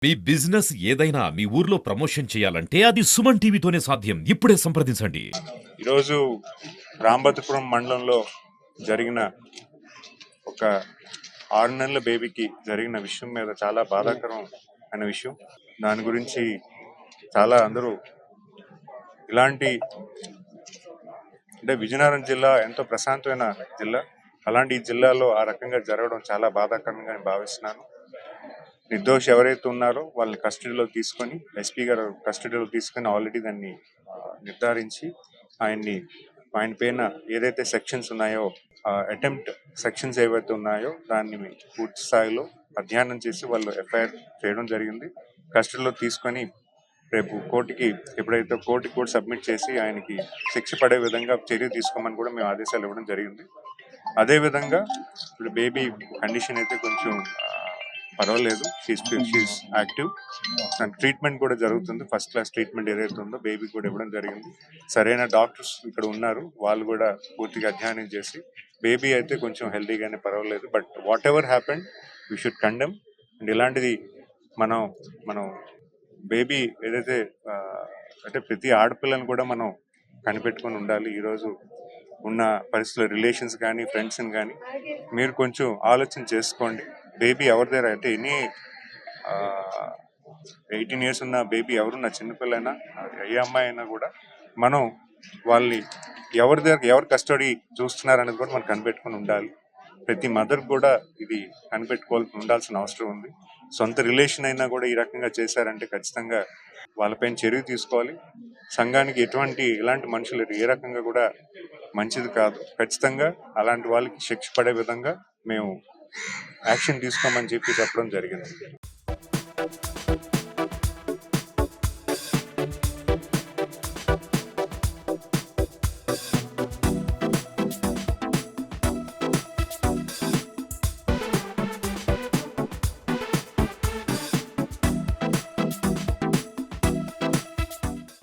మీ business ఏదైనా మీ ఊర్లో promotion చేయాలంటే అది సుమన్ టీవీతోనే సాధ్యం. ఇప్పుడే సంప్రదించండి. ఈరోజు రాంబతుపురం మండలంలో జరిగిన ఒక 6 నెలల బేబీకి జరిగిన విషయం మీద చాలా బాధాకరం అనే విషయం. దాని గురించి చాలా అందరూ ఇలాంటి అంటే విజయనగరం జిల్లా ఎంతో ప్రశాంతమైన జిల్లా. అలాంటి ఈ జిల్లాలో ఆ రకంగా జరగడం చాలా బాధాకరంగా భావిస్తున్నాను. నిర్దోషి ఎవరైతే ఉన్నారో వాళ్ళని కస్టడీలో తీసుకొని ఎస్పీ గారు కస్టడీలో తీసుకొని ఆల్రెడీ దాన్ని నిర్ధారించి ఆయన పైన ఏదైతే సెక్షన్స్ ఉన్నాయో అటెంప్ట్ సెక్షన్స్ ఏవైతే ఉన్నాయో దాన్ని పూర్తి స్థాయిలో అధ్యయనం చేసి వాళ్ళు ఎఫ్ఐఆర్ చేయడం జరిగింది. కస్టడీలో తీసుకొని రేపు కోర్టుకి ఎప్పుడైతే కోర్టుకి కూడా సబ్మిట్ చేసి ఆయనకి శిక్ష పడే విధంగా చర్య తీసుకోమని కూడా మేము ఆదేశాలు ఇవ్వడం జరిగింది. అదేవిధంగా ఇప్పుడు బేబీ కండిషన్ అయితే కొంచెం పర్వాలేదు, షీస్ యాక్టివ్. దాని ట్రీట్మెంట్ కూడా జరుగుతుంది. ఫస్ట్ క్లాస్ ట్రీట్మెంట్ ఏదైతే ఉందో బేబీ కూడా ఇవ్వడం జరిగింది. సరైన డాక్టర్స్ ఇక్కడ ఉన్నారు, వాళ్ళు కూడా పూర్తిగా అధ్యయనం చేసి బేబీ అయితే కొంచెం హెల్తీగానే పర్వాలేదు. But what ever happened we should condemn. And ఇలాంటిది మనం బేబీ ఏదైతే అంటే ప్రతి ఆడపిల్లని కూడా మనం కనిపెట్టుకొని ఉండాలి. ఈరోజు ఉన్న పరిస్థితుల్లో రిలేషన్స్ కానీ ఫ్రెండ్స్ని కానీ మీరు కొంచెం ఆలోచన చేసుకోండి. బేబీ ఎవరి దగ్గర అంటే 18 years ఉన్న బేబీ ఎవరున్నా, చిన్నపిల్లైనా ఏ అమ్మాయి అయినా కూడా మనం వాళ్ళని ఎవరి కస్టడీ చూస్తున్నారు అనేది కూడా మనం కనిపెట్టుకుని ఉండాలి. ప్రతి మదర్ కూడా ఇది ఉండాల్సిన అవసరం ఉంది. సొంత రిలేషన్ అయినా కూడా ఈ రకంగా చేశారంటే ఖచ్చితంగా వాళ్ళపైన చర్య తీసుకోవాలి. సంఘానికి ఇలాంటి మనుషులు ఏ రకంగా కూడా మంచిది కాదు. ఖచ్చితంగా అలాంటి వాళ్ళకి శిక్ష పడే విధంగా మేము యాక్షన్ తీసుకోమని చెప్పడం జరిగింది.